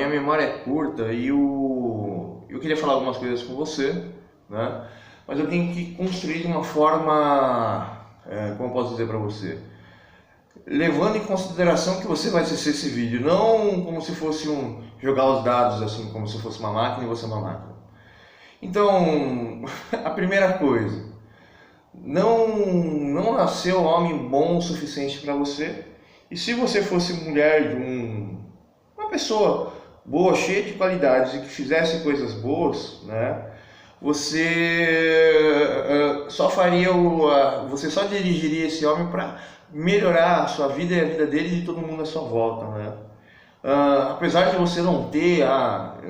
minha memória é curta e eu queria falar algumas coisas com você, né? Mas eu tenho que construir de uma forma, como eu posso dizer para você, levando em consideração que você vai assistir esse vídeo, não como se fosse jogar os dados assim, como se fosse uma máquina e você é uma máquina. Então, a primeira coisa, não nasceu homem bom o suficiente para você. E se você fosse mulher de uma pessoa boa, cheia de qualidades e que fizesse coisas boas, né? Você você só dirigiria esse homem para melhorar a sua vida e a vida dele e de todo mundo à sua volta, né? Apesar de você não ter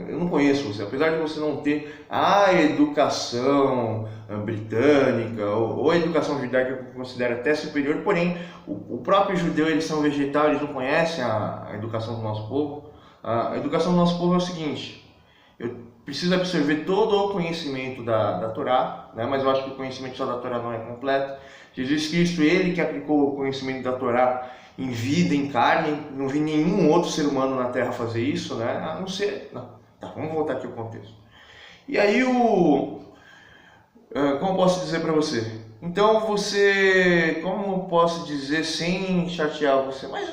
eu não conheço você, apesar de você não ter a educação britânica ou a educação judaica que eu considero até superior, porém o próprio judeu, eles são vegetais, eles não conhecem a educação do nosso povo. A educação do nosso povo é o seguinte: eu preciso absorver todo o conhecimento da Torá, né? Mas eu acho que o conhecimento só da Torá não é completo. Jesus Cristo, ele que aplicou o conhecimento da Torá em vida, em carne, não vi nenhum outro ser humano na Terra fazer isso, né? A não ser... Não. Tá, vamos voltar aqui ao contexto. E aí como posso dizer para você? Então você, como posso dizer sem chatear você, mas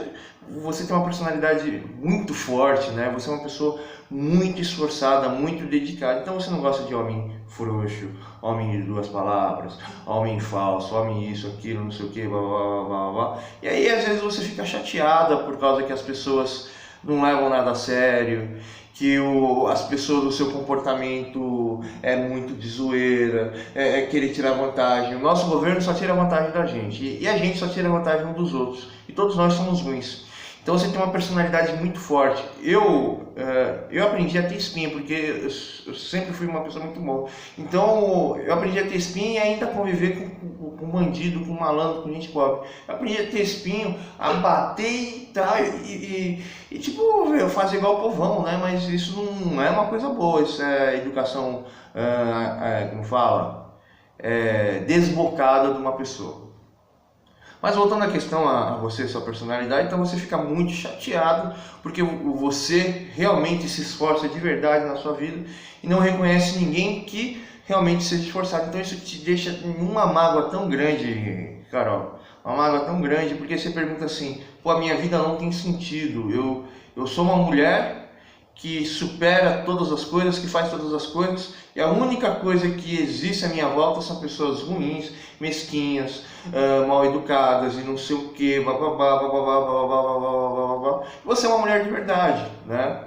você tem uma personalidade muito forte, né? Você é uma pessoa muito esforçada, muito dedicada. Então você não gosta de homem frouxo, homem de duas palavras, homem falso, homem isso, aquilo, não sei o que, blá blá blá blá. E aí às vezes você fica chateada por causa que as pessoas não levam nada a sério, que as pessoas, o seu comportamento é muito de zoeira, é querer tirar vantagem. O nosso governo só tira vantagem da gente e a gente só tira vantagem um dos outros. E todos nós somos ruins. Então você tem uma personalidade muito forte. Eu aprendi a ter espinha, porque eu sempre fui uma pessoa muito boa. Então eu aprendi a ter espinha e ainda conviver com bandido, com malandro, com gente pobre. Eu aprendi a ter espinho, a bater e tal, e tipo, eu faço igual o povão, né? Mas isso não é uma coisa boa, isso é educação, como fala, desbocada de uma pessoa. Mas voltando à questão a você, sua personalidade, então você fica muito chateado porque você realmente se esforça de verdade na sua vida e não reconhece ninguém que realmente seja esforçado. Então isso te deixa numa mágoa tão grande, Carol, uma mágoa tão grande, porque você pergunta assim: pô, a minha vida não tem sentido, eu sou uma mulher que supera todas as coisas, que faz todas as coisas, e a única coisa que existe à minha volta são pessoas ruins, mesquinhas, mal educadas e não sei o que, você é uma mulher de verdade, né?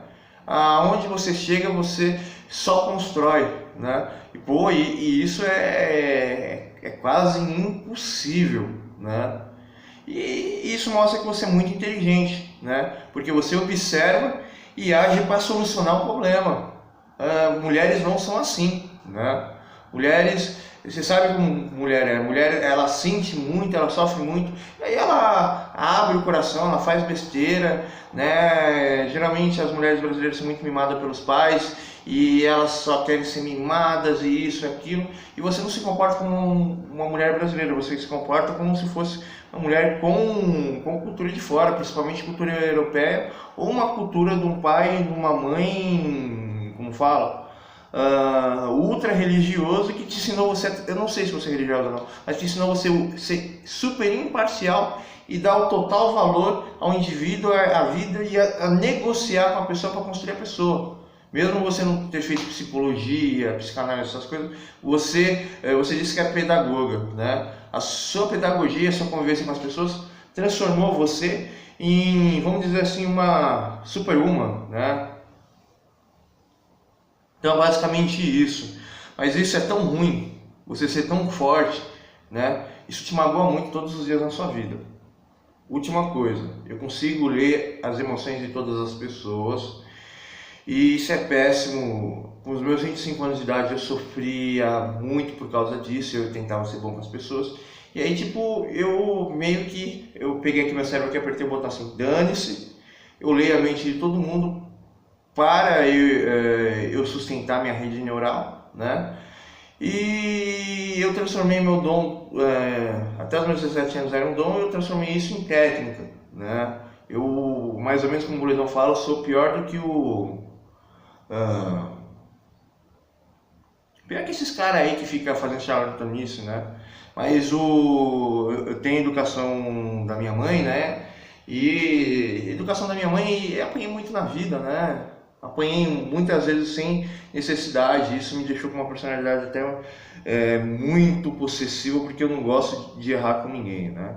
Aonde você chega, você só constrói, né? E isso é quase impossível, né? E isso mostra que você é muito inteligente, né? Porque você observa e age para solucionar o problema. Mulheres não são assim, né? Mulheres, você sabe como mulher é. Mulher, ela sente muito, ela sofre muito, e aí ela abre o coração, ela faz besteira, né? Geralmente as mulheres brasileiras são muito mimadas pelos pais e elas só querem ser mimadas e isso e aquilo, e você não se comporta como uma mulher brasileira, você se comporta como se fosse uma mulher com cultura de fora, principalmente cultura europeia, ou uma cultura de um pai e de uma mãe, como fala, ultra religioso, que te ensinou você, eu não sei se você é religiosa ou não, mas te ensinou você a ser super imparcial e dar o total valor ao indivíduo, à vida, e a negociar com a pessoa para construir a pessoa. Mesmo você não ter feito psicologia, psicanálise, essas coisas, você disse que é pedagoga, né? A sua pedagogia, a sua convivência com as pessoas transformou você em, vamos dizer assim, uma superwoman, né? Então, basicamente isso. Mas isso é tão ruim, você ser tão forte, né? Isso te magoa muito todos os dias na sua vida. Última coisa, eu consigo ler as emoções de todas as pessoas. E isso é péssimo. Com os meus 25 anos de idade eu sofria muito por causa disso, eu tentava ser bom com as pessoas. E aí tipo, eu peguei aqui meu cérebro e apertei o botão assim, dane-se, eu leio a mente de todo mundo para eu sustentar minha rede neural, né? E eu transformei meu dom, até os meus 17 anos era um dom, eu transformei isso em técnica, né? Eu, mais ou menos como o Burlesão fala, eu sou pior do que pior que esses caras aí que ficam fazendo charlatanice, né? Mas eu tenho educação da minha mãe, né? E educação da minha mãe, eu apanhei muito na vida, né? Apanhei muitas vezes sem necessidade. Isso me deixou com uma personalidade até muito possessiva, porque eu não gosto de errar com ninguém, né?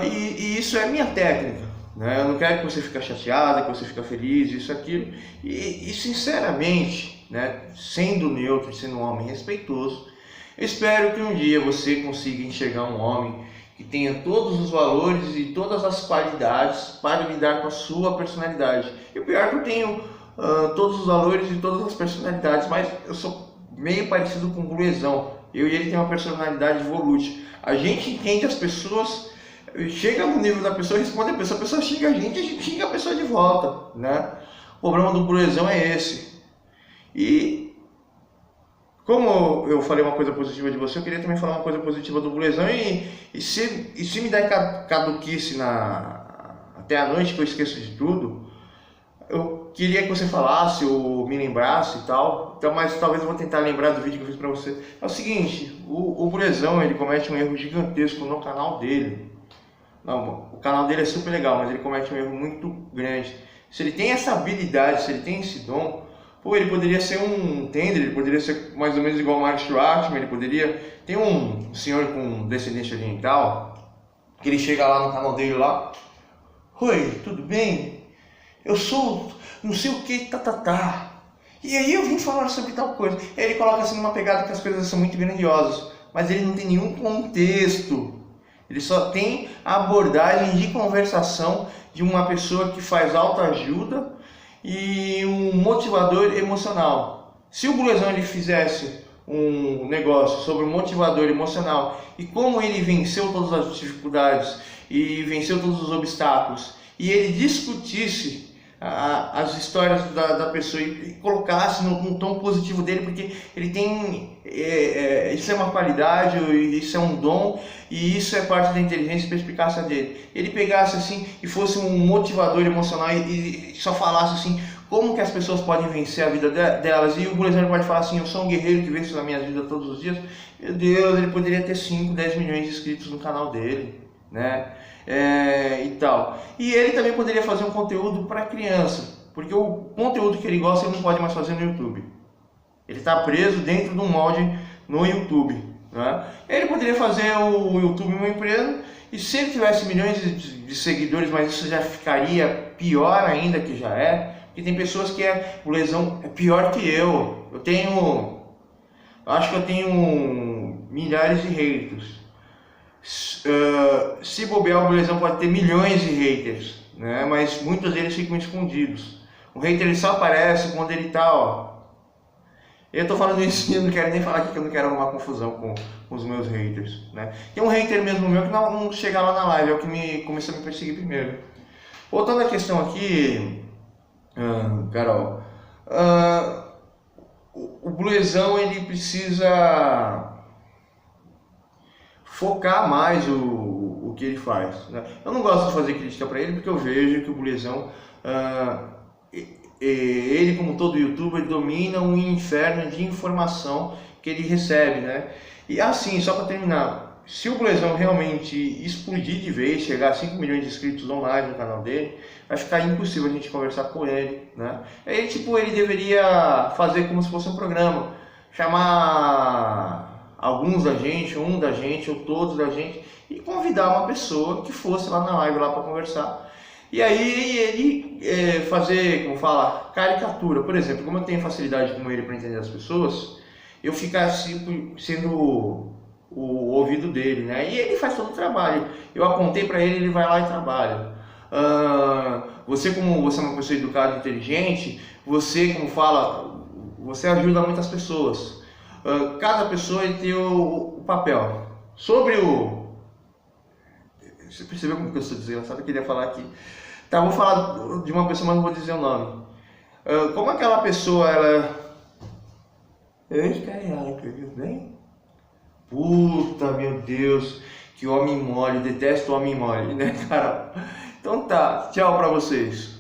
E isso é minha técnica, né? Eu não quero que você fique chateada, que você fique feliz, isso, aquilo. E sinceramente, né? Sendo neutro, sendo um homem respeitoso, eu espero que um dia você consiga enxergar um homem que tenha todos os valores e todas as qualidades para lidar com a sua personalidade. E o pior é que eu tenho todos os valores e todas as personalidades, mas eu sou meio parecido com o Burlesão. Eu e ele tem uma personalidade volútil. A gente entende as pessoas, chega no nível da pessoa, responde a pessoa xinga a gente xinga a pessoa de volta, né? O problema do Burlesão é esse. E como eu falei uma coisa positiva de você, eu queria também falar uma coisa positiva do Burlesão e se me der caduquice até a noite, que eu esqueço de tudo, eu queria que você falasse ou me lembrasse e tal. Então, mas talvez eu vou tentar lembrar do vídeo que eu fiz pra você. É o seguinte, o Burlesão, ele comete um erro gigantesco no canal dele. Não, o canal dele é super legal, mas ele comete um erro muito grande. Se ele tem essa habilidade, se ele tem esse dom, pô, ele poderia ser um tender, ele poderia ser mais ou menos igual o Mark Schwartzman, ele poderia... Tem um senhor com descendência oriental, que ele chega lá no canal dele lá, oi, tudo bem? Eu sou não sei o que, E aí eu vim falar sobre tal coisa. E aí ele coloca assim numa pegada que as coisas são muito grandiosas, mas ele não tem nenhum contexto. Ele só tem a abordagem de conversação de uma pessoa que faz autoajuda e um motivador emocional. Se o Burlesão ele fizesse um negócio sobre o motivador emocional e como ele venceu todas as dificuldades e venceu todos os obstáculos, e ele discutisse as histórias da pessoa e colocasse no tom positivo dele, porque ele tem isso é uma qualidade, isso é um dom e isso é parte da inteligência e perspicácia dele. Ele pegasse assim e fosse um motivador emocional e só falasse assim como que as pessoas podem vencer a vida delas, e o Burlesão pode falar assim, eu sou um guerreiro que vence na minha vida todos os dias. Meu Deus, ele poderia ter 5, 10 milhões de inscritos no canal dele, né? E tal. E ele também poderia fazer um conteúdo para criança, porque o conteúdo que ele gosta ele não pode mais fazer no YouTube. Ele está preso dentro de um molde no YouTube, né? Ele poderia fazer o YouTube uma empresa, e se ele tivesse milhões de seguidores, mas isso já ficaria pior ainda que já é, porque tem pessoas que o Burlesão é pior que eu. Acho que eu tenho milhares de haters. Se bobear, o Burlesão pode ter milhões de haters, né? Mas muitos deles ficam escondidos. O hater ele só aparece quando ele tá, ó. Eu tô falando isso e eu não quero nem falar aqui que eu não quero arrumar confusão com os meus haters, né? Tem um hater mesmo meu que não chega lá na live, é o que começou a me perseguir primeiro. Voltando à questão aqui, Carol, o Burlesão ele precisa focar mais o que ele faz, né? Eu não gosto de fazer crítica para ele porque eu vejo que o Burlesão, ele como todo youtuber, domina um inferno de informação que ele recebe, né? E assim, só para terminar, se o Burlesão realmente explodir de vez, chegar a 5 milhões de inscritos online no canal dele, vai ficar impossível a gente conversar com ele, né? Aí, tipo, ele deveria fazer como se fosse um programa, chamar alguns da gente, um da gente ou todos da gente e convidar uma pessoa que fosse lá na live lá para conversar. E aí ele fazer, como fala, caricatura. Por exemplo, como eu tenho facilidade com ele para entender as pessoas, eu ficar assim, sendo o ouvido dele, né? E ele faz todo o trabalho. Eu apontei para ele, ele vai lá e trabalha. Você como você é uma pessoa educada e inteligente, você como fala, você ajuda muitas pessoas. Cada pessoa tem o papel. Sobre você percebeu como que eu sou desgraçado? Eu queria falar aqui. Tá, vou falar de uma pessoa, mas não vou dizer o nome. Como aquela pessoa, ela... Ei, caraca, bem? Puta, meu Deus, que homem mole, detesto homem mole, né, cara? Então tá, tchau pra vocês.